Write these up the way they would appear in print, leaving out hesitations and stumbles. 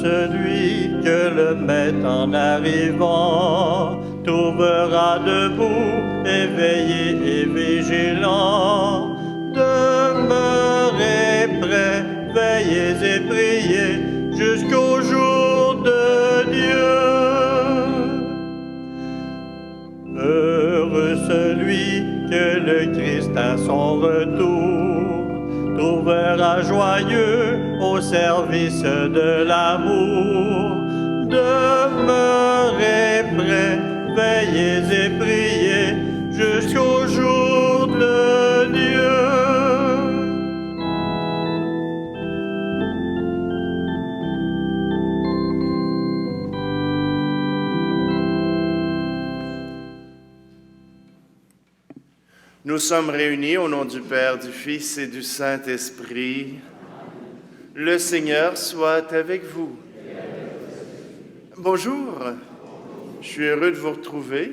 celui que le maître en arrivant trouvera debout, éveillé et vigilant. Demeurez prêts, veillez et priez jusqu'au jour de Dieu. Heureux celui que le Christ à son retour trouvera joyeux au service de l'amour. Demeurez prêts, veillez et priez jusqu'au jour de Dieu. Nous sommes réunis au nom du Père, du Fils et du Saint-Esprit. Le Seigneur soit avec vous. Bonjour, je suis heureux de vous retrouver.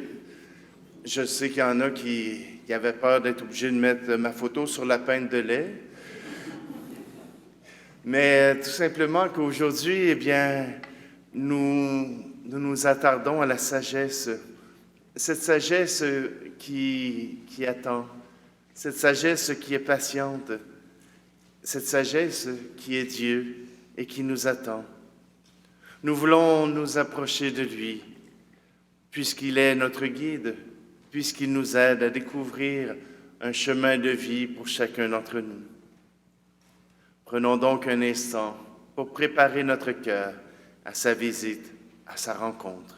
Je sais qu'il y en a qui avaient peur d'être obligés de mettre ma photo sur la pinte de lait. Mais tout simplement qu'aujourd'hui, eh bien, nous nous attardons à la sagesse. Cette sagesse qui attend, cette sagesse qui est patiente, cette sagesse qui est Dieu et qui nous attend. Nous voulons nous approcher de lui, puisqu'il est notre guide, puisqu'il nous aide à découvrir un chemin de vie pour chacun d'entre nous. Prenons donc un instant pour préparer notre cœur à sa visite, à sa rencontre.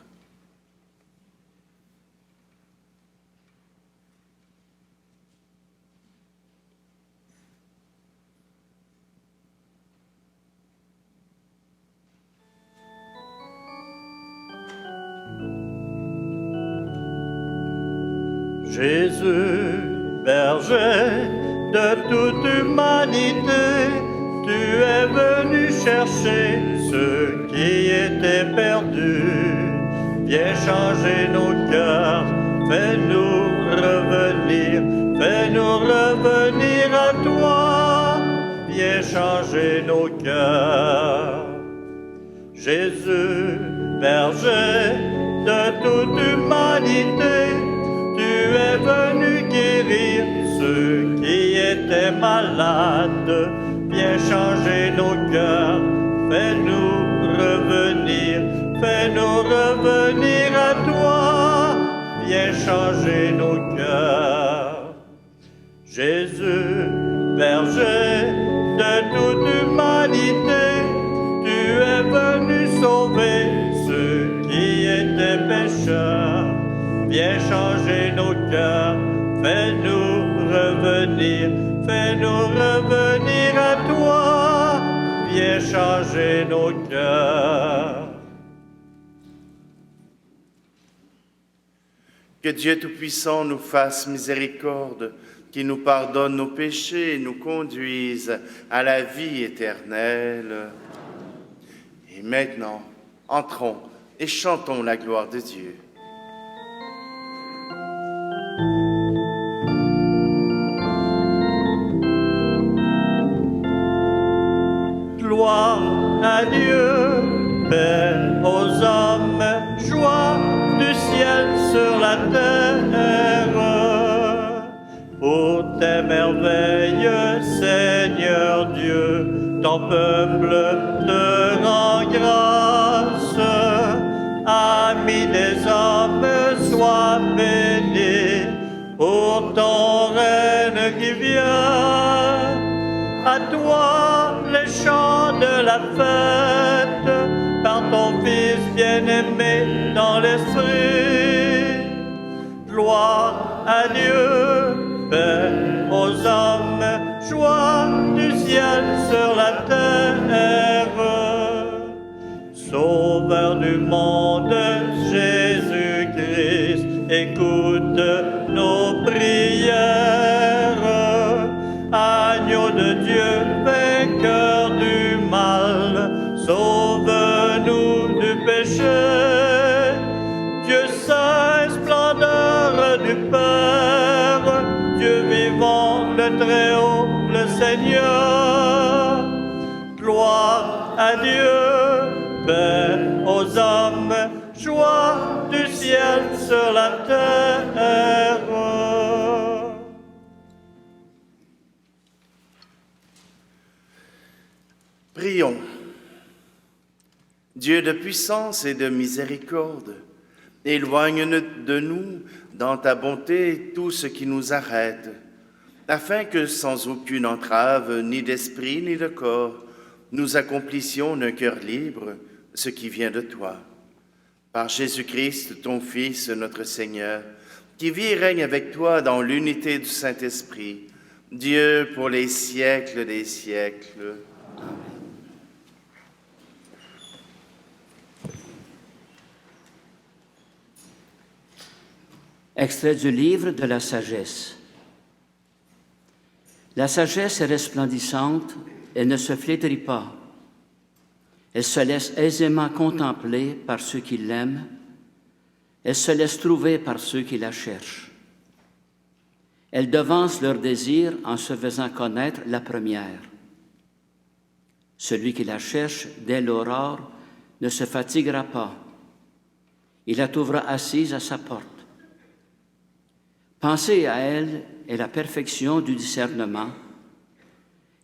Jésus, berger de toute humanité, tu es venu chercher ceux qui étaient perdus. Viens changer nos cœurs, fais-nous revenir à toi. Viens changer nos cœurs. Jésus, berger de toute humanité, tu es venu guérir ceux qui étaient malades. Viens changer nos cœurs, fais-nous revenir à toi. Viens changer nos cœurs. Jésus, berger de toute humanité, tu es venu sauver ceux qui étaient pécheurs. Viens changer nos cœurs, fais-nous revenir à toi. Viens changer nos cœurs. Que Dieu Tout-Puissant nous fasse miséricorde, qu'il nous pardonne nos péchés et nous conduise à la vie éternelle. Et maintenant, entrons et chantons la gloire de Dieu. Gloire à Dieu, paix aux hommes, joie du ciel sur la terre. Pour tes merveilles, Seigneur Dieu, ton peuple te rend grâce. Ami des hommes, sois béni pour ton règne qui vient. À toi les chants de la fête, par ton Fils bien-aimé dans l'esprit. Gloire à Dieu, paix aux hommes, joie du ciel sur la terre. Sauveur du monde, Jésus-Christ, écoute nos prières. Agneau de Dieu, vainqueur du mal, sauve-nous du péché. Dieu saint, splendeur du Père, Dieu vivant, le Très-Haut, le Seigneur. Gloire à Dieu, paix aux hommes, joie du ciel sur la terre. Prions. Dieu de puissance et de miséricorde, éloigne de nous, dans ta bonté, tout ce qui nous arrête, afin que, sans aucune entrave, ni d'esprit ni de corps, nous accomplissions d'un cœur libre ce qui vient de toi. Par Jésus-Christ, ton Fils, notre Seigneur, qui vit et règne avec toi dans l'unité du Saint-Esprit, Dieu pour les siècles des siècles. Amen. Extrait du livre de la sagesse. La sagesse est resplendissante, elle ne se flétrit pas. Elle se laisse aisément contempler par ceux qui l'aiment. Elle se laisse trouver par ceux qui la cherchent. Elle devance leurs désirs en se faisant connaître la première. Celui qui la cherche dès l'aurore ne se fatiguera pas. Il la trouvera assise à sa porte. Penser à elle est la perfection du discernement,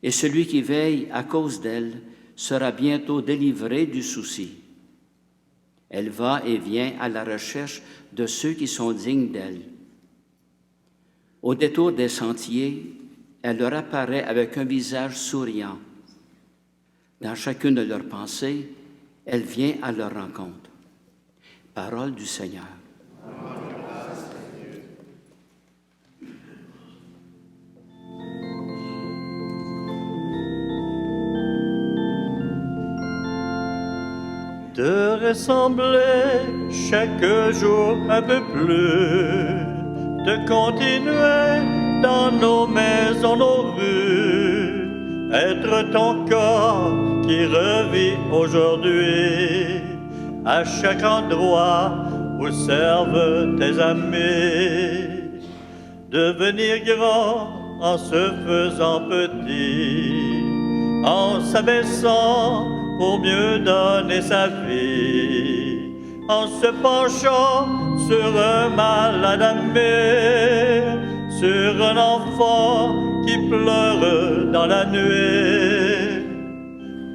et celui qui veille à cause d'elle sera bientôt délivré du souci. Elle va et vient à la recherche de ceux qui sont dignes d'elle. Au détour des sentiers, elle leur apparaît avec un visage souriant. Dans chacune de leurs pensées, elle vient à leur rencontre. Parole du Seigneur. De ressembler chaque jour un peu plus, de continuer dans nos maisons, nos rues, être ton corps qui revit aujourd'hui, à chaque endroit où servent tes amis, devenir grand en se faisant petit, en s'abaissant pour mieux donner sa vie, en se penchant sur un malade amer, sur un enfant qui pleure dans la nuit.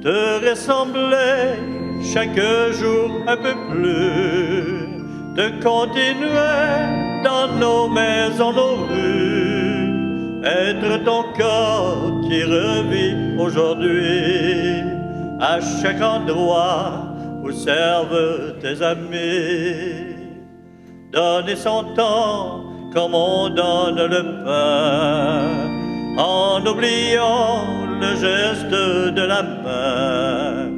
Te ressembler chaque jour un peu plus, de continuer dans nos maisons, nos rues, être ton corps qui revit aujourd'hui, à chaque endroit où servent tes amis. Donner son temps comme on donne le pain, en oubliant le geste de la main,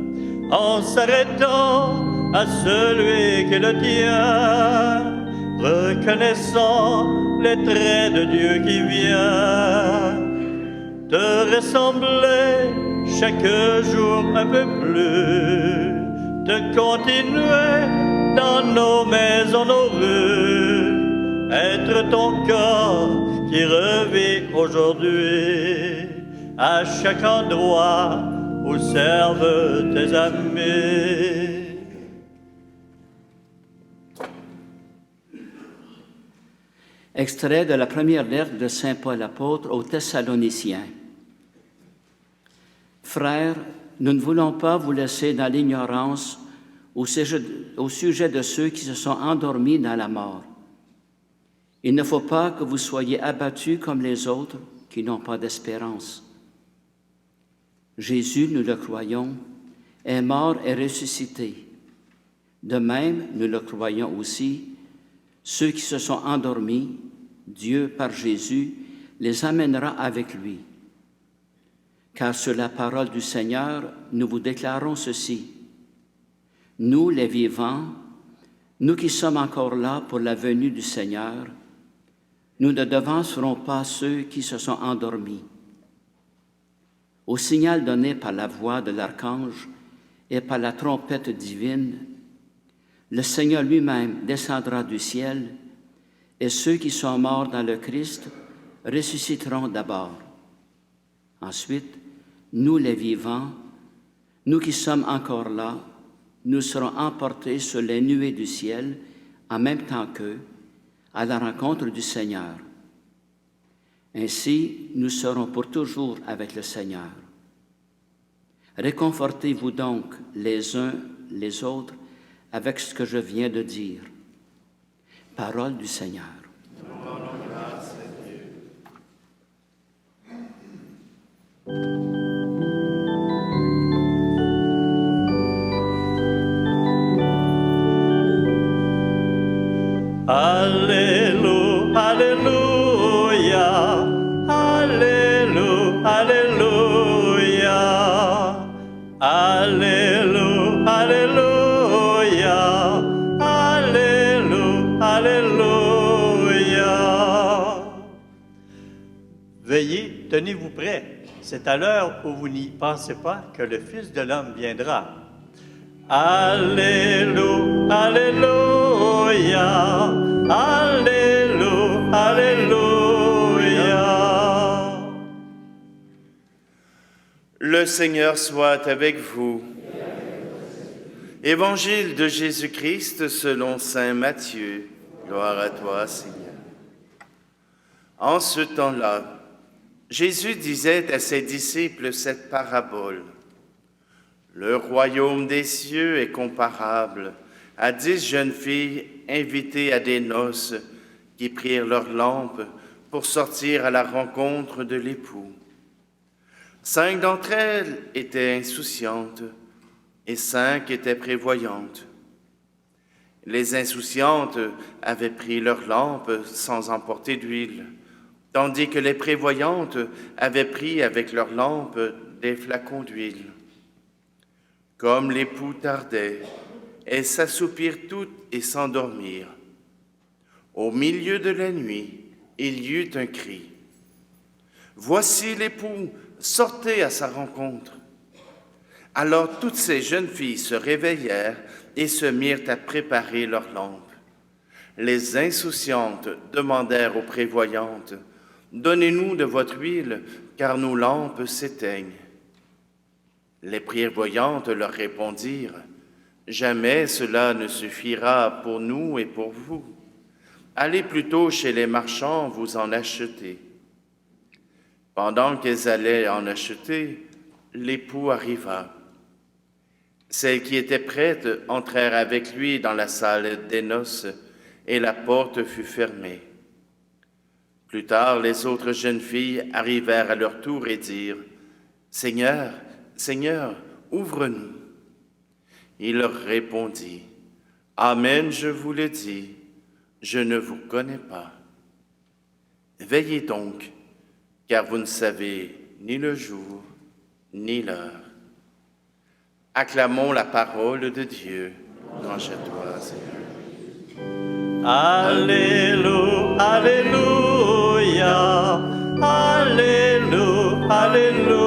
en s'arrêtant à celui qui le tient, reconnaissant les traits de Dieu qui vient. Te ressembler chaque jour un peu plus, de continuer dans nos maisons, nos rues, être ton corps qui revit aujourd'hui, à chaque endroit où servent tes amis. Extrait de la première lettre de saint Paul apôtre aux Thessaloniciens. Frères, nous ne voulons pas vous laisser dans l'ignorance au sujet de ceux qui se sont endormis dans la mort. Il ne faut pas que vous soyez abattus comme les autres qui n'ont pas d'espérance. Jésus, nous le croyons, est mort et ressuscité. De même, nous le croyons aussi, ceux qui se sont endormis, Dieu, par Jésus, les amènera avec lui. Car sur la parole du Seigneur, nous vous déclarons ceci. Nous, les vivants, nous qui sommes encore là pour la venue du Seigneur, nous ne devancerons pas ceux qui se sont endormis. Au signal donné par la voix de l'archange et par la trompette divine, le Seigneur lui-même descendra du ciel, et ceux qui sont morts dans le Christ ressusciteront d'abord. Ensuite, nous les vivants, nous qui sommes encore là, nous serons emportés sur les nuées du ciel en même temps qu'eux, à la rencontre du Seigneur. Ainsi, nous serons pour toujours avec le Seigneur. Réconfortez-vous donc les uns les autres avec ce que je viens de dire. Parole du Seigneur. Alléluia, Alléluia, Alléluia, Alléluia, Alléluia, Alléluia, Alléluia. Veillez, tenez-vous prêts. C'est à l'heure où vous n'y pensez pas que le Fils de l'homme viendra. Alléluia, Alléluia, Alléluia, Alléluia. Le Seigneur soit avec vous. Évangile de Jésus-Christ selon saint Matthieu. Gloire à toi, Seigneur. En ce temps-là, Jésus disait à ses disciples cette parabole. Le royaume des cieux est comparable à 10 jeunes filles invitées à des noces qui prirent leurs lampes pour sortir à la rencontre de l'époux. 5 d'entre elles étaient insouciantes et 5 étaient prévoyantes. Les insouciantes avaient pris leurs lampes sans emporter d'huile, tandis que les prévoyantes avaient pris avec leurs lampes des flacons d'huile. Comme l'époux tardait, elles s'assoupirent toutes et s'endormirent. Au milieu de la nuit, il y eut un cri. « Voici l'époux, sortez à sa rencontre !» Alors toutes ces jeunes filles se réveillèrent et se mirent à préparer leurs lampes. Les insouciantes demandèrent aux prévoyantes, « Donnez-nous de votre huile, car nos lampes s'éteignent. » Les prévoyantes leur répondirent, « Jamais cela ne suffira pour nous et pour vous. Allez plutôt chez les marchands vous en acheter. » Pendant qu'elles allaient en acheter, l'époux arriva. Celles qui étaient prêtes entrèrent avec lui dans la salle des noces, et la porte fut fermée. Plus tard, les autres jeunes filles arrivèrent à leur tour et dirent, « Seigneur, Seigneur, ouvre-nous. » Il leur répondit, « Amen, je vous le dis, je ne vous connais pas. Veillez donc, car vous ne savez ni le jour, ni l'heure. » Acclamons la parole de Dieu. Louange à toi, Seigneur. Alléluia, Alléluia, Alléluia, Alléluia.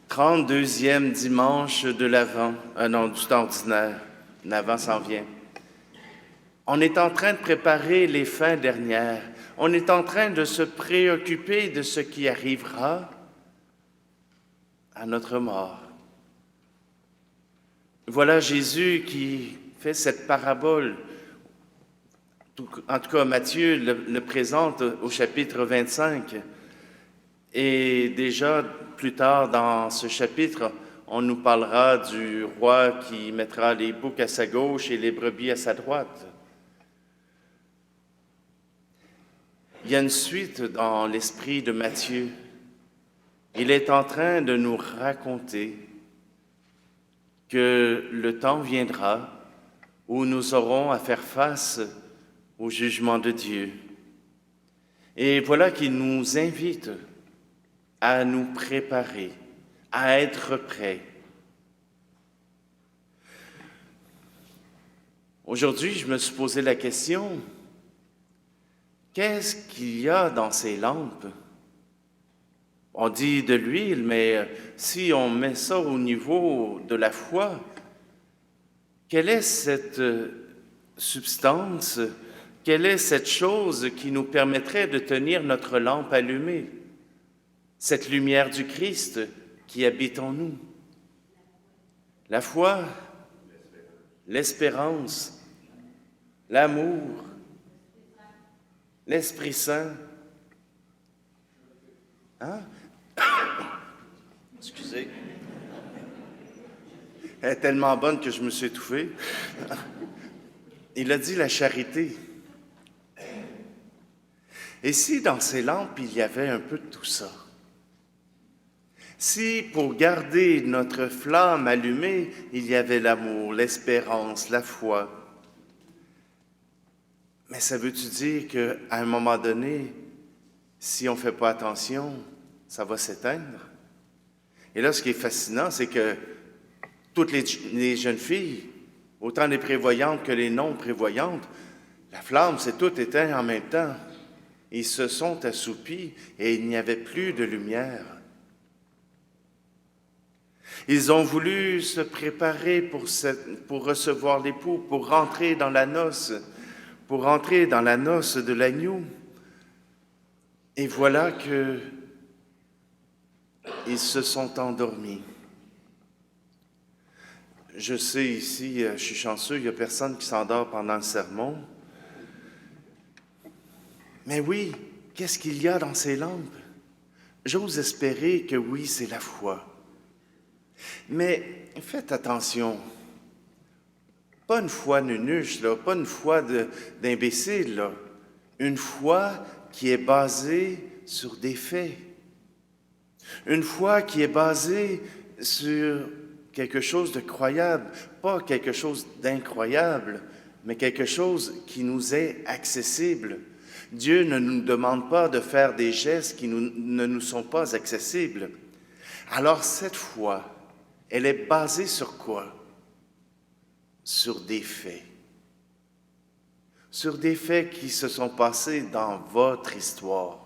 32e dimanche de l'Avent, non, du temps ordinaire. L'Avent s'en vient. On est en train de préparer les fins dernières. On est en train de se préoccuper de ce qui arrivera à notre mort. Voilà Jésus qui fait cette parabole. En tout cas, Matthieu le présente au chapitre 25. Et déjà, plus tard dans ce chapitre, on nous parlera du roi qui mettra les boucs à sa gauche et les brebis à sa droite. Il y a une suite dans l'esprit de Matthieu. Il est en train de nous raconter que le temps viendra où nous aurons à faire face au jugement de Dieu. Et voilà qu'il nous invite à nous préparer, à être prêts. Aujourd'hui, je me suis posé la question, qu'est-ce qu'il y a dans ces lampes? On dit de l'huile, mais si on met ça au niveau de la foi, quelle est cette substance quelle est cette chose qui nous permettrait de tenir notre lampe allumée? Cette lumière du Christ qui habite en nous. La foi, l'espérance, l'amour, l'Esprit Saint. Hein? Excusez. Elle est tellement bonne que je me suis étouffé. Il a dit la charité. Et si dans ces lampes, il y avait un peu de tout ça? Si pour garder notre flamme allumée, il y avait l'amour, l'espérance, la foi, mais ça veut-tu dire qu'à un moment donné, si on ne fait pas attention, ça va s'éteindre? Et là, ce qui est fascinant, c'est que toutes les jeunes filles, autant les prévoyantes que les non-prévoyantes, la flamme s'est toute éteinte en même temps. Ils se sont assoupis et il n'y avait plus de lumière. Ils ont voulu se préparer pour recevoir l'époux, pour rentrer dans la noce, pour entrer dans la noce de l'agneau. Et voilà que ils se sont endormis. Je sais ici, je suis chanceux, il n'y a personne qui s'endort pendant le sermon. Mais oui, qu'est-ce qu'il y a dans ces lampes? J'ose espérer que oui, c'est la foi. Mais faites attention. Pas une foi nunuche, là, pas une foi d'imbécile, là. Une foi qui est basée sur des faits. Une foi qui est basée sur quelque chose de croyable, pas quelque chose d'incroyable, mais quelque chose qui nous est accessible. Dieu ne nous demande pas de faire des gestes qui ne nous sont pas accessibles. Alors cette foi, elle est basée sur quoi? Sur des faits. Sur des faits qui se sont passés dans votre histoire.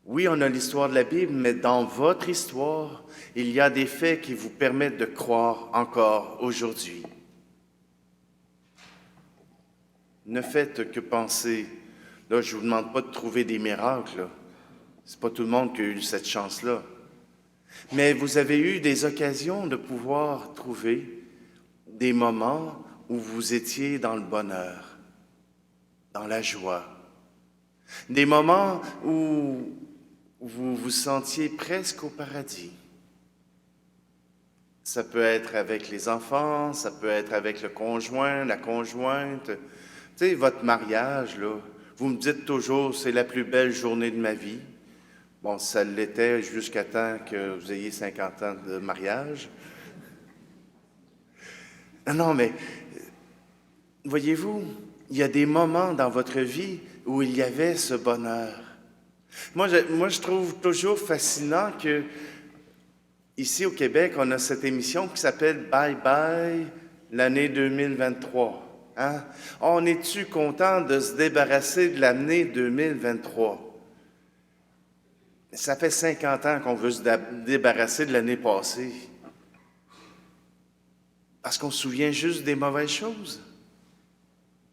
Oui, on a l'histoire de la Bible, mais dans votre histoire, il y a des faits qui vous permettent de croire encore aujourd'hui. Ne faites que penser. Là, je ne vous demande pas de trouver des miracles. Ce n'est pas tout le monde qui a eu cette chance-là. Mais vous avez eu des occasions de pouvoir trouver des moments où vous étiez dans le bonheur, dans la joie. Des moments où vous vous sentiez presque au paradis. Ça peut être avec les enfants, ça peut être avec le conjoint, la conjointe. Tu sais, votre mariage, là, vous me dites toujours, c'est la plus belle journée de ma vie. Bon, ça l'était jusqu'à temps que vous ayez 50 ans de mariage. Non, mais voyez-vous, il y a des moments dans votre vie où il y avait ce bonheur. Moi, je trouve toujours fascinant que ici au Québec, on a cette émission qui s'appelle Bye Bye l'année 2023. Hein? On est-tu content de se débarrasser de l'année 2023? Ça fait 50 ans qu'on veut se débarrasser de l'année passée. Parce qu'on se souvient juste des mauvaises choses.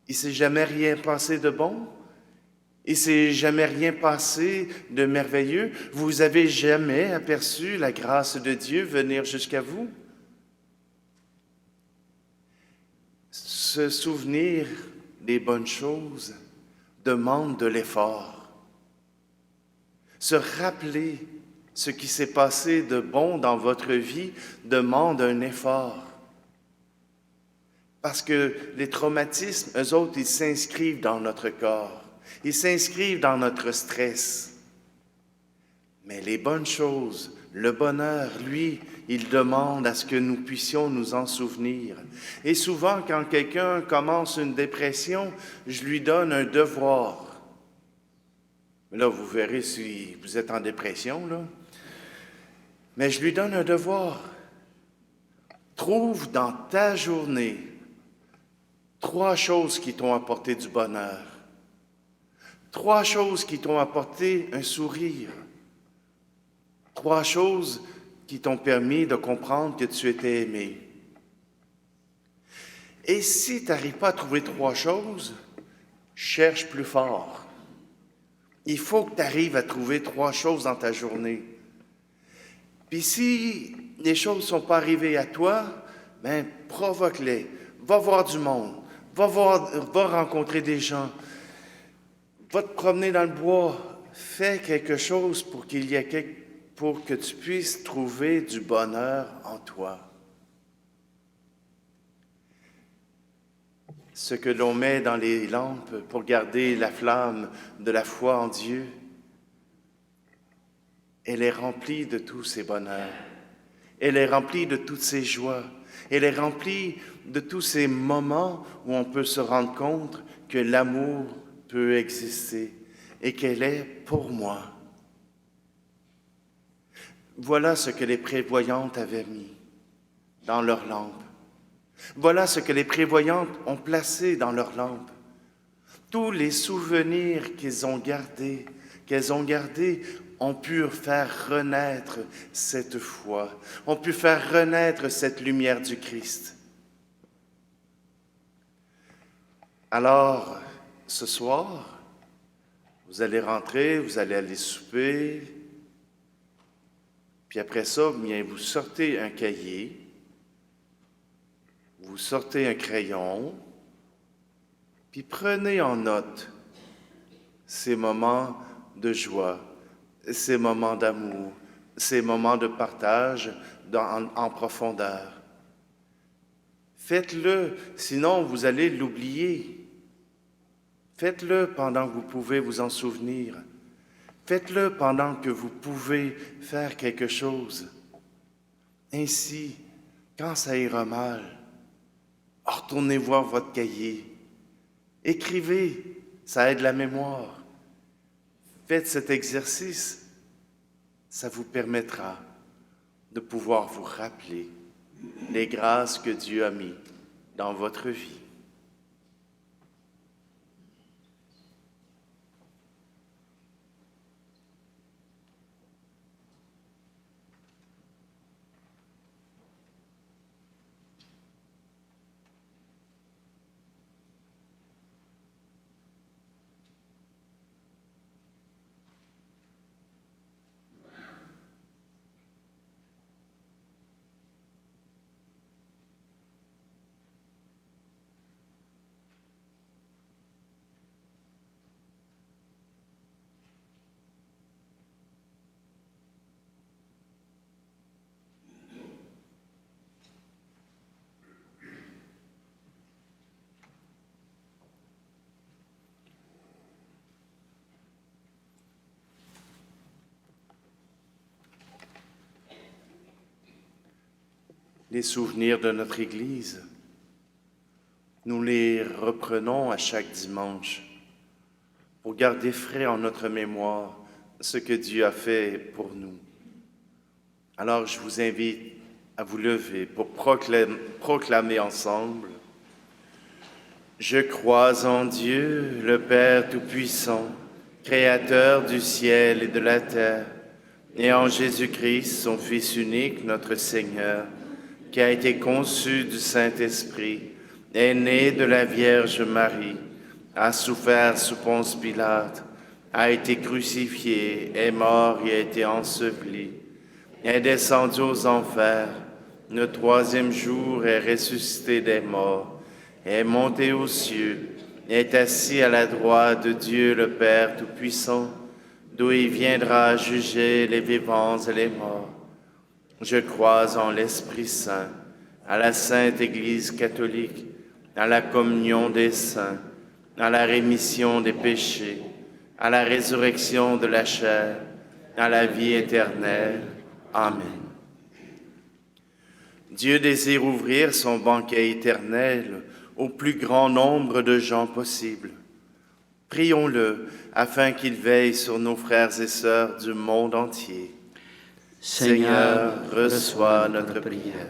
Il ne s'est jamais rien passé de bon. Il ne s'est jamais rien passé de merveilleux. Vous avez jamais aperçu la grâce de Dieu venir jusqu'à vous. Se souvenir des bonnes choses demande de l'effort. Se rappeler ce qui s'est passé de bon dans votre vie demande un effort. Parce que les traumatismes, eux autres, ils s'inscrivent dans notre corps. Ils s'inscrivent dans notre stress. Mais les bonnes choses, le bonheur, lui, il demande à ce que nous puissions nous en souvenir. Et souvent, quand quelqu'un commence une dépression, je lui donne un devoir. Là, vous verrez si vous êtes en dépression, là. Mais je lui donne un devoir. Trouve dans ta journée 3 choses qui t'ont apporté du bonheur. 3 choses qui t'ont apporté un sourire. 3 choses qui t'ont permis de comprendre que tu étais aimé. Et si tu n'arrives pas à trouver 3 choses, cherche plus fort. Il faut que tu arrives à trouver 3 choses dans ta journée. Puis si les choses ne sont pas arrivées à toi, ben provoque-les. Va voir du monde. Va rencontrer des gens. Va te promener dans le bois. Fais quelque chose pour pour que tu puisses trouver du bonheur en toi. Ce que l'on met dans les lampes pour garder la flamme de la foi en Dieu, elle est remplie de tous ces bonheurs. Elle est remplie de toutes ces joies. Elle est remplie de tous ces moments où on peut se rendre compte que l'amour peut exister et qu'elle est pour moi. Voilà ce que les prévoyantes avaient mis dans leurs lampes. Voilà ce que les prévoyantes ont placé dans leurs lampes. Tous les souvenirs qu'elles ont gardés, ont pu faire renaître cette foi, ont pu faire renaître cette lumière du Christ. Alors, ce soir, vous allez rentrer, vous allez aller souper, puis après ça, bien, vous sortez un cahier, vous sortez un crayon, puis prenez en note ces moments de joie, ces moments d'amour, ces moments de partage en profondeur. Faites-le, sinon vous allez l'oublier. Faites-le pendant que vous pouvez vous en souvenir. Faites-le pendant que vous pouvez faire quelque chose. Ainsi, quand ça ira mal, retournez voir votre cahier. Écrivez, ça aide la mémoire. Faites cet exercice, ça vous permettra de pouvoir vous rappeler les grâces que Dieu a mises dans votre vie. Les souvenirs de notre Église, nous les reprenons à chaque dimanche pour garder frais en notre mémoire ce que Dieu a fait pour nous. Alors je vous invite à vous lever pour proclamer ensemble: Je crois en Dieu, le Père Tout-Puissant, Créateur du ciel et de la terre, et en Jésus-Christ, son Fils unique, notre Seigneur, qui a été conçu du Saint-Esprit, est né de la Vierge Marie, a souffert sous Ponce Pilate, a été crucifié, est mort et a été enseveli, est descendu aux enfers, le 3e jour est ressuscité des morts, est monté aux cieux, est assis à la droite de Dieu le Père Tout-Puissant, d'où il viendra juger les vivants et les morts. Je crois en l'Esprit Saint, à la Sainte Église catholique, à la communion des saints, à la rémission des péchés, à la résurrection de la chair, à la vie éternelle. Amen. Dieu désire ouvrir son banquet éternel au plus grand nombre de gens possible. Prions-le afin qu'il veille sur nos frères et sœurs du monde entier. Seigneur, reçois notre prière.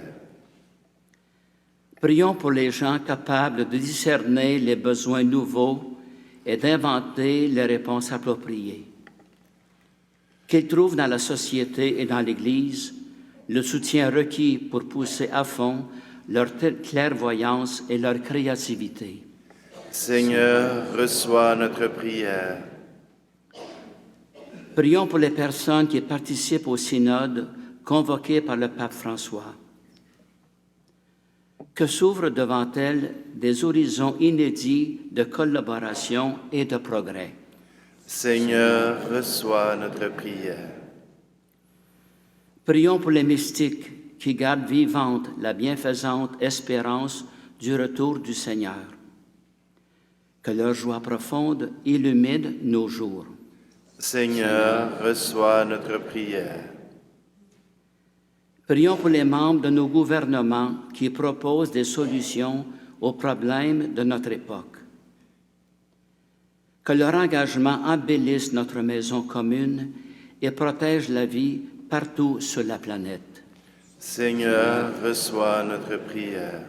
Prions pour les gens capables de discerner les besoins nouveaux et d'inventer les réponses appropriées. Qu'ils trouvent dans la société et dans l'Église le soutien requis pour pousser à fond leur clairvoyance et leur créativité. Seigneur, reçois notre prière. Prions pour les personnes qui participent au synode convoqué par le pape François. Que s'ouvrent devant elles des horizons inédits de collaboration et de progrès. Seigneur, reçois notre prière. Prions pour les mystiques qui gardent vivante la bienfaisante espérance du retour du Seigneur. Que leur joie profonde illumine nos jours. Seigneur, reçois notre prière. Prions pour les membres de nos gouvernements qui proposent des solutions aux problèmes de notre époque. Que leur engagement embellisse notre maison commune et protège la vie partout sur la planète. Seigneur, reçois notre prière.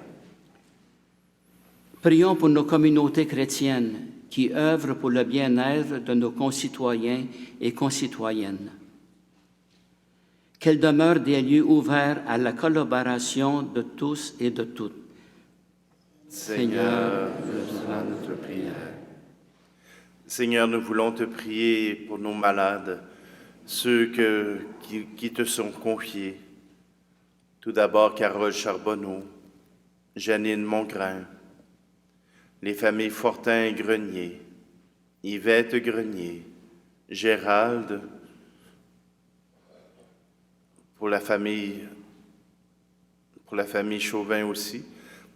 Prions pour nos communautés chrétiennes qui œuvrent pour le bien-être de nos concitoyens et concitoyennes. Qu'elles demeurent des lieux ouverts à la collaboration de tous et de toutes. Seigneur, reçois notre prière. Seigneur, nous voulons te prier pour nos malades, ceux qui te sont confiés. Tout d'abord, Carole Charbonneau, Janine Mongrain, les familles Fortin et Grenier, Yvette Grenier, Gérald, pour la famille Chauvin aussi,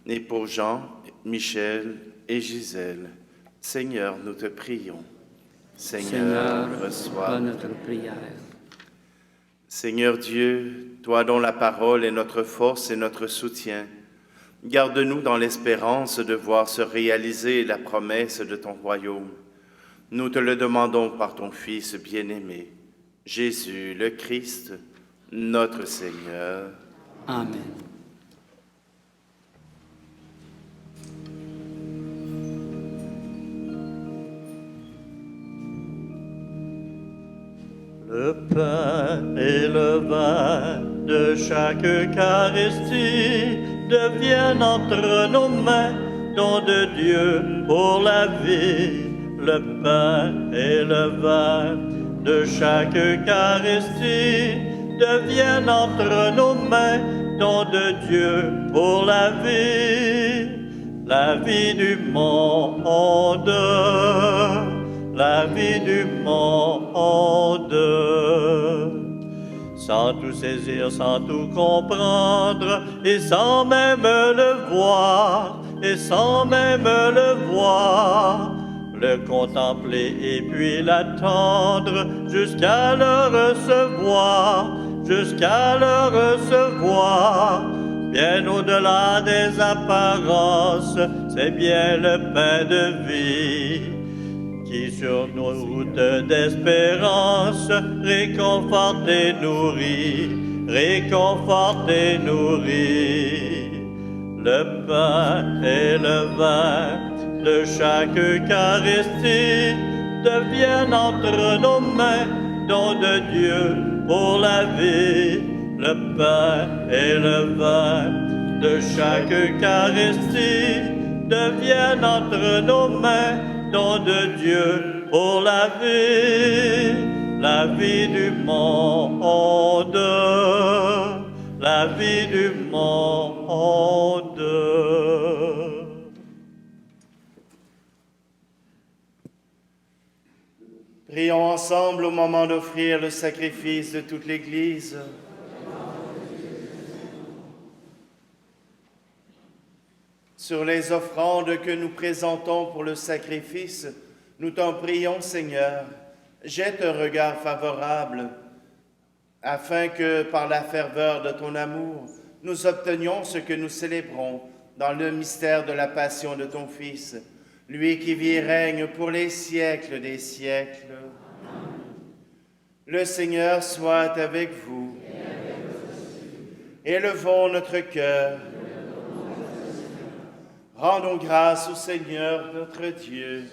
et pour Jean, Michel et Gisèle. Seigneur, nous te prions. Seigneur, reçois notre prière. Seigneur Dieu, toi dont la parole est notre force et notre soutien, garde-nous dans l'espérance de voir se réaliser la promesse de ton royaume. Nous te le demandons par ton Fils bien-aimé, Jésus le Christ, notre Seigneur. Amen. Le pain et le vin de chaque Eucharistie deviennent entre nos mains don de Dieu pour la vie. Le pain et le vin de chaque Eucharistie deviennent entre nos mains don de Dieu pour la vie du monde. La vie du monde. Sans tout saisir, sans tout comprendre, et sans même le voir, le contempler et puis l'attendre, jusqu'à le recevoir, bien au-delà des apparences, c'est bien le pain de vie qui sur nos routes d'espérance réconforte et nourrit. Le pain et le vin de chaque Eucharistie deviennent entre nos mains don de Dieu pour la vie. Le pain et le vin de chaque Eucharistie deviennent entre nos mains don de Dieu pour la vie du monde, la vie du monde. Prions ensemble au moment d'offrir le sacrifice de toute l'Église. Sur les offrandes que nous présentons pour le sacrifice, nous t'en prions, Seigneur, jette un regard favorable, afin que, par la ferveur de ton amour, nous obtenions ce que nous célébrons dans le mystère de la passion de ton Fils, lui qui vit et règne pour les siècles des siècles. Le Seigneur soit avec vous. Élevons notre cœur. Rendons grâce au Seigneur notre Dieu.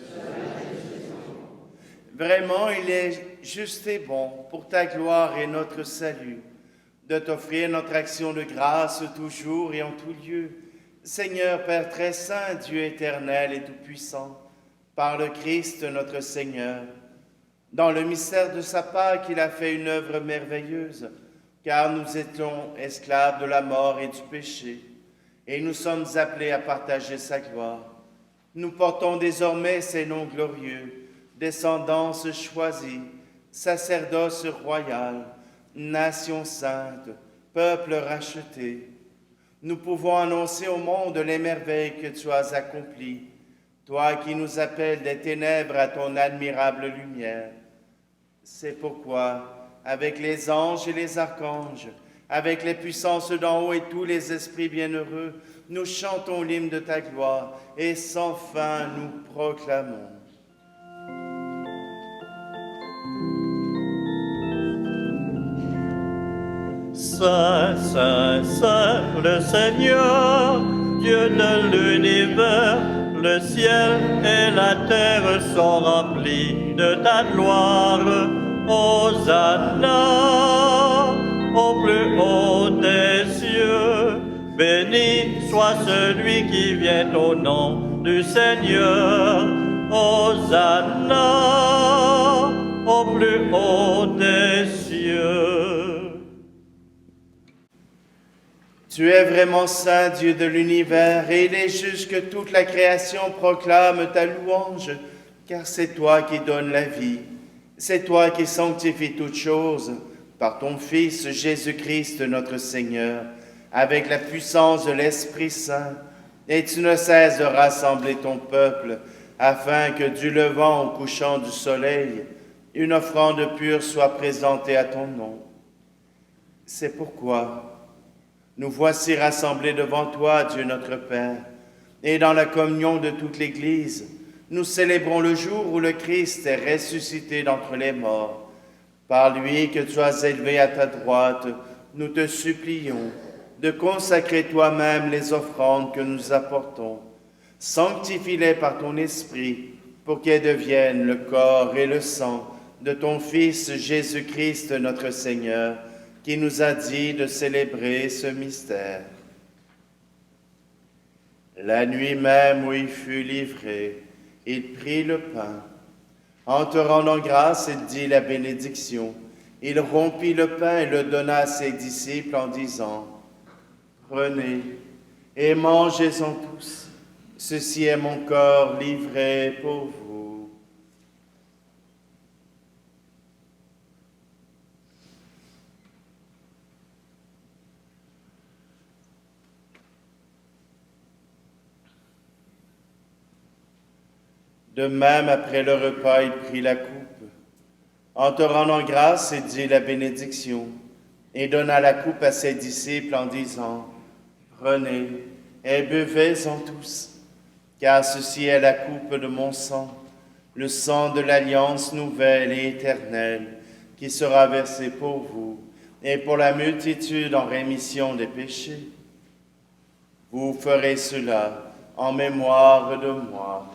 Vraiment, il est juste et bon pour ta gloire et notre salut de t'offrir notre action de grâce toujours et en tout lieu, Seigneur Père très saint, Dieu éternel et tout-puissant, par le Christ notre Seigneur, dans le mystère de sa Pâque, il a fait une œuvre merveilleuse, car nous étions esclaves de la mort et du péché, et nous sommes appelés à partager sa gloire. Nous portons désormais ces noms glorieux, descendance choisie, sacerdoce royal, nation sainte, peuple racheté. Nous pouvons annoncer au monde les merveilles que tu as accomplies, toi qui nous appelles des ténèbres à ton admirable lumière. C'est pourquoi, avec les anges et les archanges, avec les puissances d'en haut et tous les esprits bienheureux, nous chantons l'hymne de ta gloire et sans fin nous proclamons. Saint, Saint, Saint, le Seigneur, Dieu de l'univers, le ciel et la terre sont remplis de ta gloire. Hosanna, au plus haut des cieux, béni soit celui qui vient au nom du Seigneur. Hosanna, au plus haut des cieux. Tu es vraiment saint, Dieu de l'univers, et il est juste que toute la création proclame ta louange, car c'est toi qui donnes la vie. C'est toi qui sanctifies toutes choses par ton Fils Jésus-Christ notre Seigneur, avec la puissance de l'Esprit Saint, et tu ne cesses de rassembler ton peuple, afin que du levant au couchant du soleil, une offrande pure soit présentée à ton nom. C'est pourquoi nous voici rassemblés devant toi, Dieu notre Père, et dans la communion de toute l'Église, nous célébrons le jour où le Christ est ressuscité d'entre les morts. Par lui que tu as élevé à ta droite, nous te supplions de consacrer toi-même les offrandes que nous apportons. Sanctifie-les par ton Esprit, pour qu'elles deviennent le corps et le sang de ton Fils Jésus-Christ notre Seigneur, qui nous a dit de célébrer ce mystère. La nuit même où il fut livré, il prit le pain. En te rendant grâce, il dit la bénédiction. Il rompit le pain et le donna à ses disciples en disant, « Prenez et mangez-en tous. Ceci est mon corps livré pour vous. » De même, après le repas, il prit la coupe. En te rendant grâce, il dit la bénédiction, et donna la coupe à ses disciples en disant, « Prenez et buvez-en tous, car ceci est la coupe de mon sang, le sang de l'alliance nouvelle et éternelle, qui sera versé pour vous et pour la multitude en rémission des péchés. Vous ferez cela en mémoire de moi. »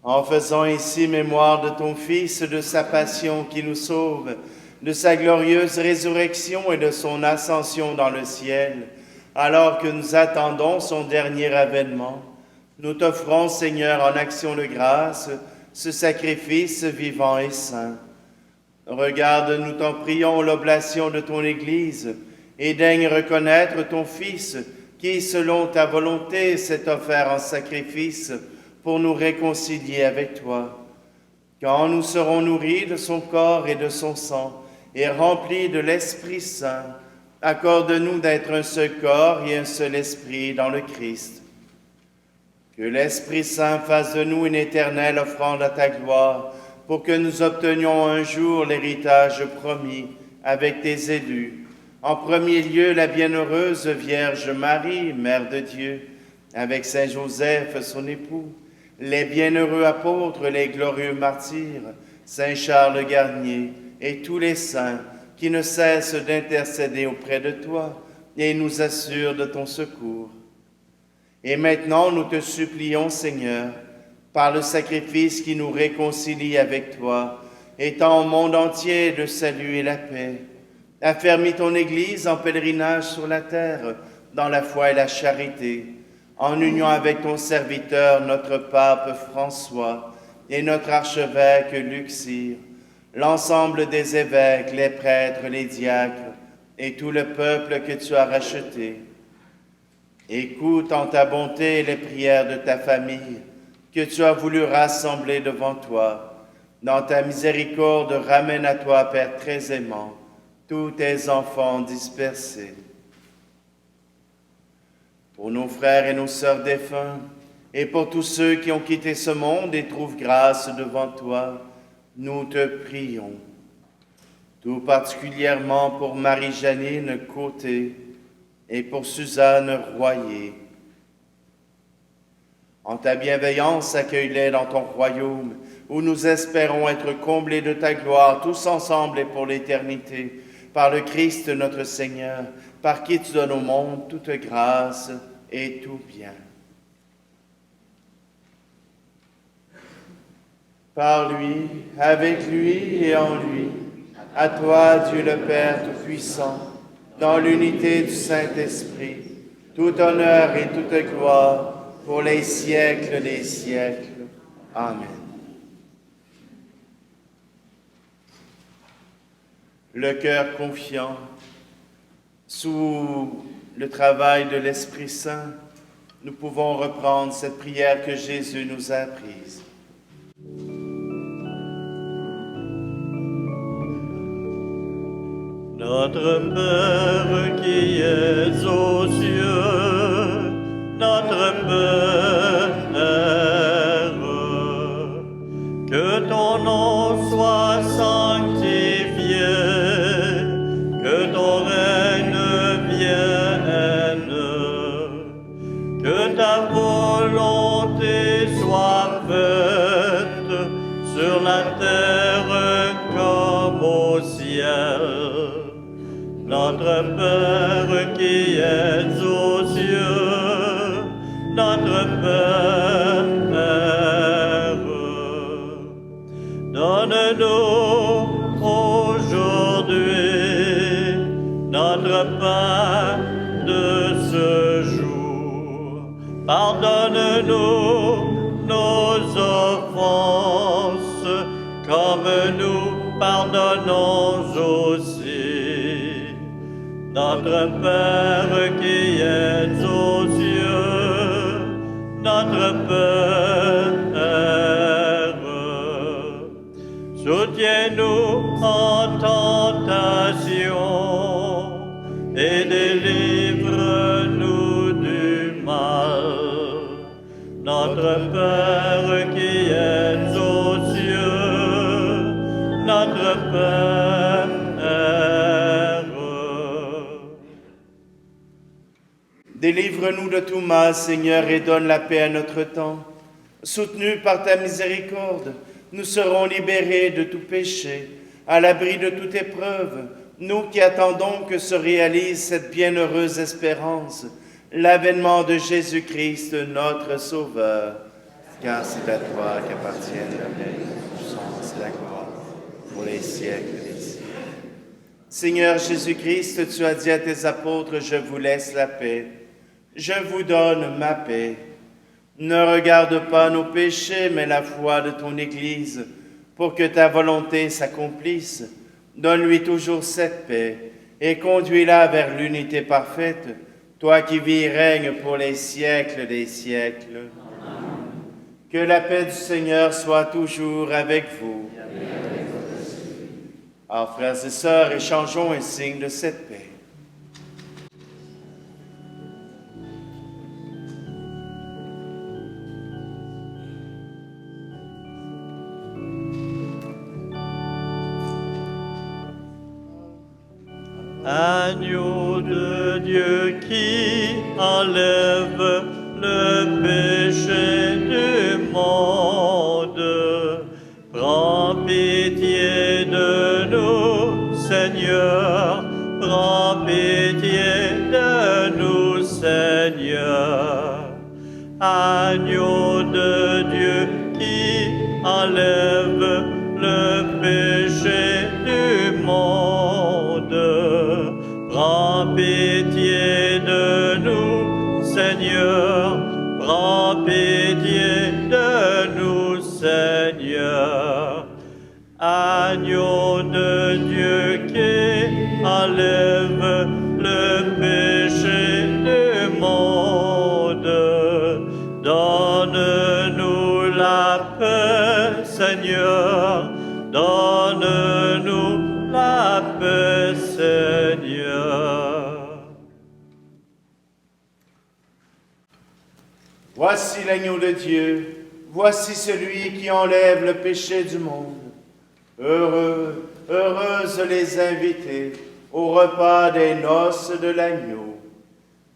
En faisant ici mémoire de ton Fils, de sa passion qui nous sauve, de sa glorieuse résurrection et de son ascension dans le ciel, alors que nous attendons son dernier avènement, nous t'offrons, Seigneur, en action de grâce, ce sacrifice vivant et saint. Regarde, nous t'en prions, l'oblation de ton Église, et daigne reconnaître ton Fils, qui, selon ta volonté, s'est offert en sacrifice pour nous réconcilier avec toi. Quand nous serons nourris de son corps et de son sang, et remplis de l'Esprit Saint, accorde-nous d'être un seul corps et un seul esprit dans le Christ. Que l'Esprit Saint fasse de nous une éternelle offrande à ta gloire, pour que nous obtenions un jour l'héritage promis avec tes élus. En premier lieu, la bienheureuse Vierge Marie, Mère de Dieu, avec Saint Joseph, son époux, les bienheureux apôtres, les glorieux martyrs, Saint Charles Garnier et tous les saints qui ne cessent d'intercéder auprès de toi et nous assurent de ton secours. Et maintenant, nous te supplions, Seigneur, par le sacrifice qui nous réconcilie avec toi, étends au monde entier le salut et la paix. Affermis ton Église en pèlerinage sur la terre, dans la foi et la charité, en union avec ton serviteur, notre pape François, et notre archevêque Luxire, l'ensemble des évêques, les prêtres, les diacres, et tout le peuple que tu as racheté. Écoute en ta bonté les prières de ta famille, que tu as voulu rassembler devant toi. Dans ta miséricorde, ramène à toi, Père très aimant, tous tes enfants dispersés. Pour nos frères et nos sœurs défunts, et pour tous ceux qui ont quitté ce monde et trouvent grâce devant toi, nous te prions. Tout particulièrement pour Marie-Janine Côté et pour Suzanne Royer. En ta bienveillance, accueille-les dans ton royaume, où nous espérons être comblés de ta gloire, tous ensemble et pour l'éternité, par le Christ notre Seigneur, par qui tu donnes au monde toute grâce et tout bien. Par lui, avec lui et en lui, à toi, Dieu le Père Tout-Puissant, dans l'unité du Saint-Esprit, tout honneur et toute gloire pour les siècles des siècles. Amen. Le cœur confiant, sous le travail de l'Esprit Saint, nous pouvons reprendre cette prière que Jésus nous a apprise. Notre Père qui es aux cieux, notre Père, que ton nom soit sanctifié, que ton règne vienne, que ta volonté soit faite sur la terre comme au ciel. Notre Père qui es aux cieux, notre Père, donne-nous aujourd'hui notre pain de ce jour. Pardonne-nous nos offenses, comme nous pardonnons aussi. Notre Père qui es aux cieux, notre Père, soutiens-nous en tentation et délivre-nous du mal. Notre Père qui es aux cieux, notre Père, délivre-nous de tout mal, Seigneur, et donne la paix à notre temps. Soutenus par ta miséricorde, nous serons libérés de tout péché, à l'abri de toute épreuve, nous qui attendons que se réalise cette bienheureuse espérance, l'avènement de Jésus-Christ, notre Sauveur. Car c'est à toi qu'appartiennent la puissance et la gloire pour les siècles des siècles. Seigneur Jésus-Christ, tu as dit à tes apôtres, je vous laisse la paix. Je vous donne ma paix. Ne regarde pas nos péchés, mais la foi de ton Église, pour que ta volonté s'accomplisse. Donne-lui toujours cette paix et conduis-la vers l'unité parfaite, toi qui vis et règnes pour les siècles des siècles. Que la paix du Seigneur soit toujours avec vous. Alors, frères et sœurs, échangeons un signe de cette paix. enlève le péché du monde. Prends pitié de nous, Seigneur, prends pitié de nous, Seigneur. Agneau de Dieu qui enlève le péché du monde. Prends pitié de nous, Seigneur, prends pitié de nous, Seigneur. Agneau de Dieu qui enlève le péché du monde. Donne-nous la paix, Seigneur, donne-nous la paix, Seigneur. Voici l'agneau de Dieu, voici celui qui enlève le péché du monde. Heureux, heureuses les invités au repas des noces de l'agneau.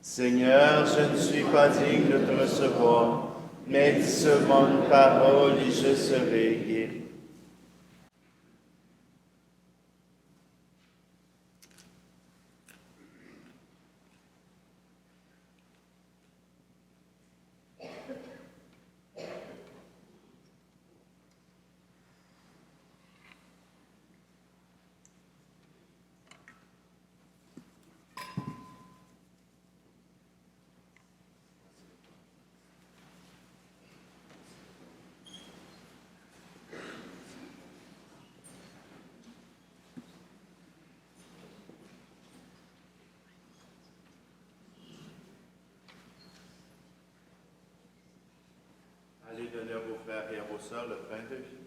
Seigneur, je ne suis pas digne de te recevoir, mais dis seulement une parole et je serai guéri. Allez donner à vos frères et à vos sœurs le pain de vie.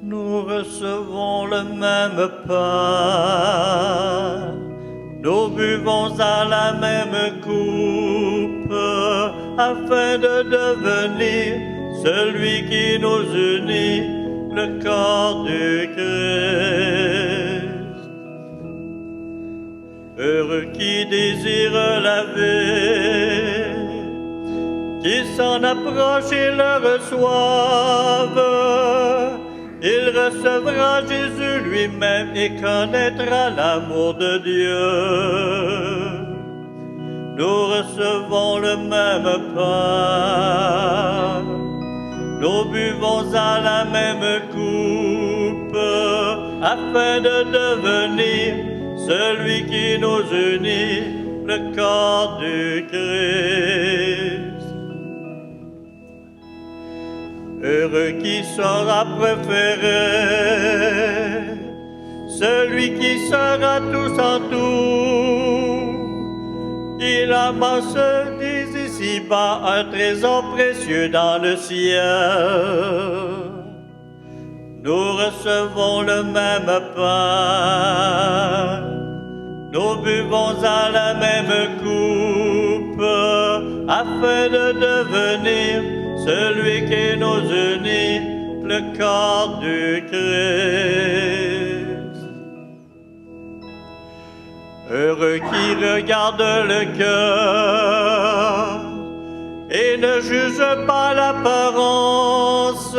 Nous recevons le même pain, nous buvons à la même coupe, afin de devenir celui qui nous unit, le corps du Christ. Heureux qui désire la vie, qui s'en approche et le reçoive. Il recevra Jésus lui-même et connaîtra l'amour de Dieu. Nous recevons le même pain, nous buvons à la même coupe, afin de devenir celui qui nous unit, le corps du Christ. Heureux qui sera préféré, celui qui sera tous en tout, qu'il amasse dès ici-bas un trésor précieux dans le ciel. Nous recevons le même pain, nous buvons à la même coupe, afin de devenir celui qui nous unit, le corps du Christ. Heureux qui regarde le cœur et ne juge pas l'apparence,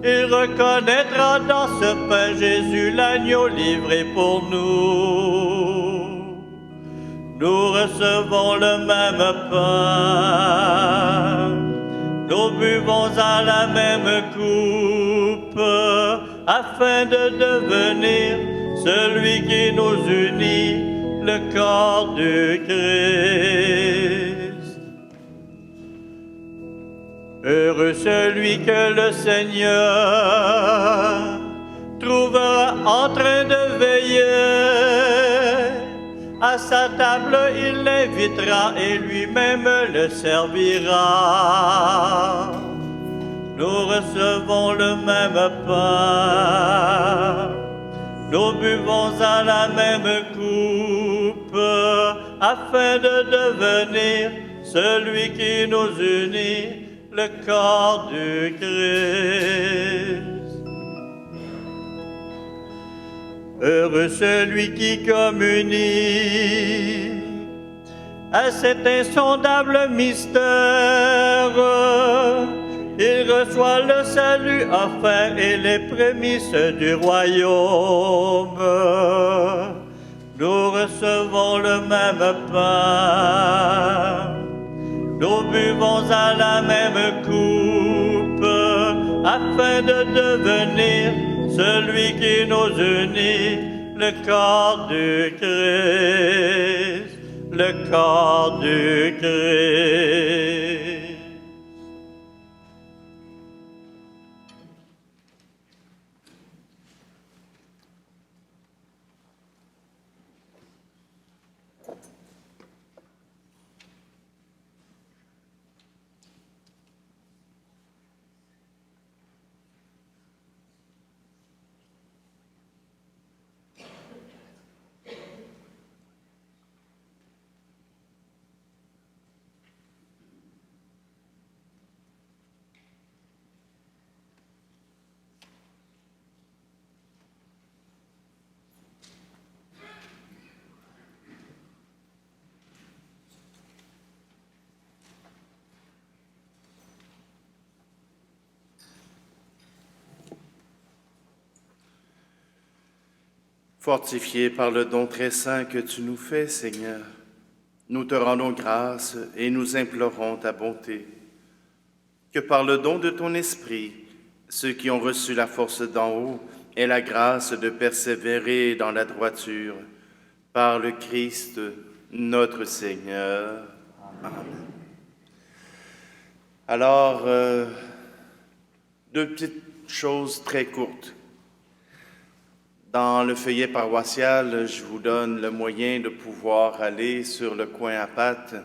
il reconnaîtra dans ce pain Jésus l'agneau livré pour nous. Nous recevons le même pain, nous buvons à la même coupe, afin de devenir celui qui nous unit, le corps du Christ. Heureux celui que le Seigneur en train de veiller. À sa table, il l'invitera et lui-même le servira. Nous recevons le même pain, nous buvons à la même coupe, afin de devenir celui qui nous unit, le corps du Christ. Heureux celui qui communie à cet insondable mystère. Il reçoit le salut offert et les prémices du royaume. Nous recevons le même pain, nous buvons à la même coupe, afin de devenir celui qui nous unit, le corps du Christ, le corps du Christ. Fortifiés par le don très saint que tu nous fais, Seigneur, nous te rendons grâce et nous implorons ta bonté. Que par le don de ton esprit, ceux qui ont reçu la force d'en haut aient la grâce de persévérer dans la droiture. Par le Christ, notre Seigneur. Amen. Alors, deux petites choses très courtes. Dans le feuillet paroissial, je vous donne le moyen de pouvoir aller sur le coin à pâte.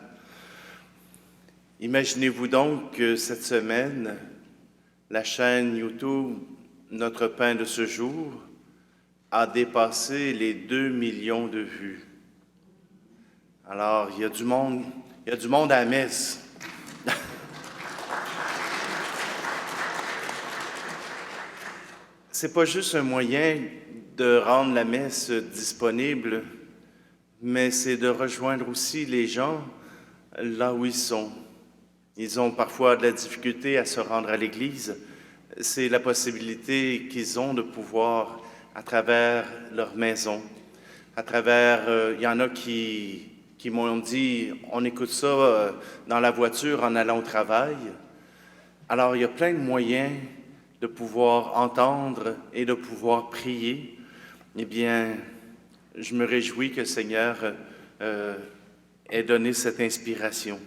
Imaginez-vous donc que cette semaine, la chaîne YouTube Notre Pain de ce jour a dépassé les 2 millions de vues. Alors, il y a du monde à la messe. C'est pas juste un moyen de rendre la messe disponible, mais c'est de rejoindre aussi les gens là où ils sont. Ils ont parfois de la difficulté à se rendre à l'église. C'est la possibilité qu'ils ont de pouvoir, à travers leur maison, il y en a qui m'ont dit, on écoute ça dans la voiture en allant au travail. Alors, il y a plein de moyens de pouvoir entendre et de pouvoir prier. Eh bien, je me réjouis que le Seigneur ait donné cette inspiration.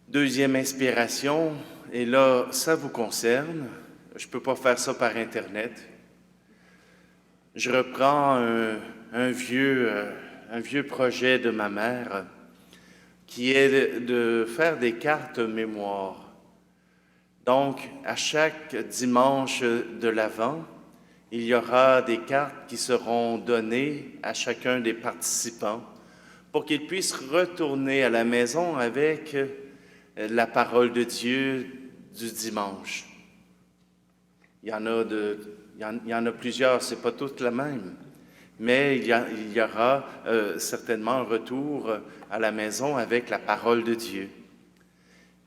Deuxième inspiration, et là, ça vous concerne, je ne peux pas faire ça par Internet. Je reprends un vieux projet de ma mère qui est de faire des cartes mémoire. Donc, à chaque dimanche de l'Avent, il y aura des cartes qui seront données à chacun des participants pour qu'ils puissent retourner à la maison avec la parole de Dieu du dimanche. Il y en a plusieurs, ce n'est pas toutes la même, mais il y aura certainement un retour à la maison avec la parole de Dieu.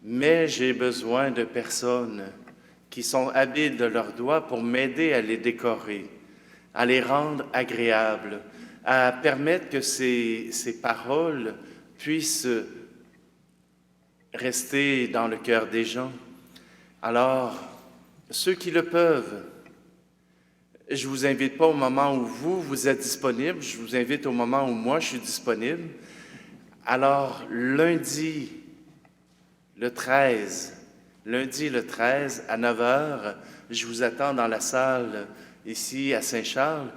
Mais j'ai besoin de personnes qui sont habiles de leurs doigts pour m'aider à les décorer, à les rendre agréables, à permettre que ces paroles puissent rester dans le cœur des gens. Alors, ceux qui le peuvent, je ne vous invite pas au moment où vous êtes disponible, je vous invite au moment où moi je suis disponible. Alors, lundi le 13 à 9h, je vous attends dans la salle ici à Saint-Charles.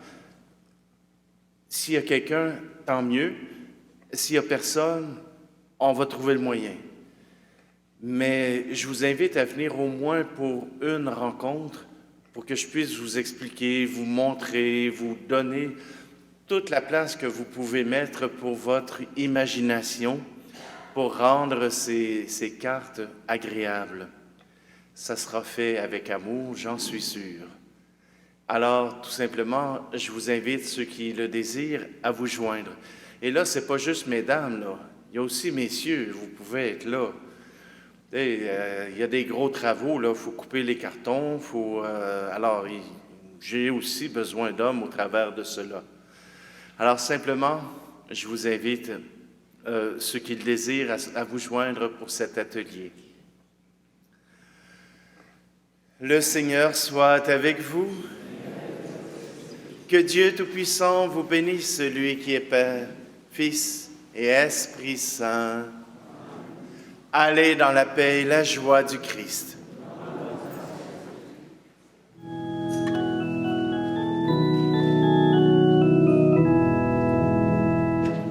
S'il y a quelqu'un, tant mieux. S'il n'y a personne, on va trouver le moyen. Mais je vous invite à venir au moins pour une rencontre pour que je puisse vous expliquer, vous montrer, vous donner toute la place que vous pouvez mettre pour votre imagination pour rendre ces cartes agréables. Ça sera fait avec amour, j'en suis sûr. Alors, tout simplement, je vous invite, ceux qui le désirent, à vous joindre. Et là, ce n'est pas juste mesdames, là. Il y a aussi messieurs, vous pouvez être là. Il y a des gros travaux, là. Il faut couper les cartons. Alors, j'ai aussi besoin d'hommes au travers de cela. Alors, simplement, je vous invite, ceux qui le désirent, à vous joindre pour cet atelier. Le Seigneur soit avec vous. Que Dieu Tout-Puissant vous bénisse, celui qui est Père, Fils et Esprit Saint. Allez dans la paix et la joie du Christ.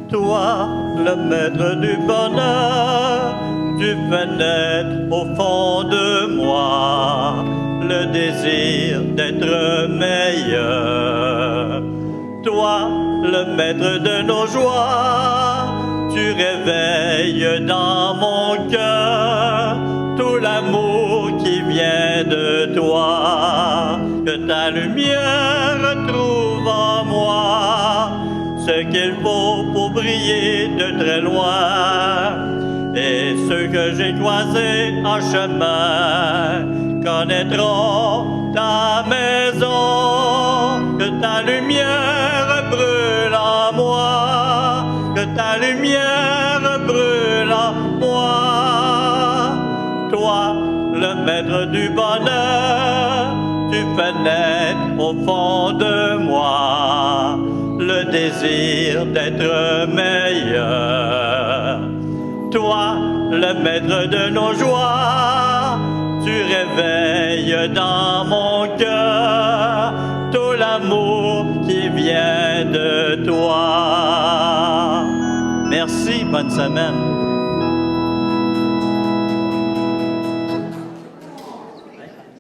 Toi, le maître du bonheur, tu fais naître au fond de moi le désir d'être meilleur. Toi, le maître de nos joies, tu réveilles dans mon cœur tout l'amour qui vient de toi. Que ta lumière trouve en moi ce qu'il faut pour briller de très loin. Et ceux que j'ai croisés en chemin connaîtront ta maison. Que ta lumière brûle en moi, que ta lumière brûle en moi. Toi, le maître du bonheur, tu fais naître au fond de moi le désir d'être meilleur. Toi, le maître de nos joies, tu réveilles dans mon cœur tout l'amour qui vient de toi. Merci, bonne semaine.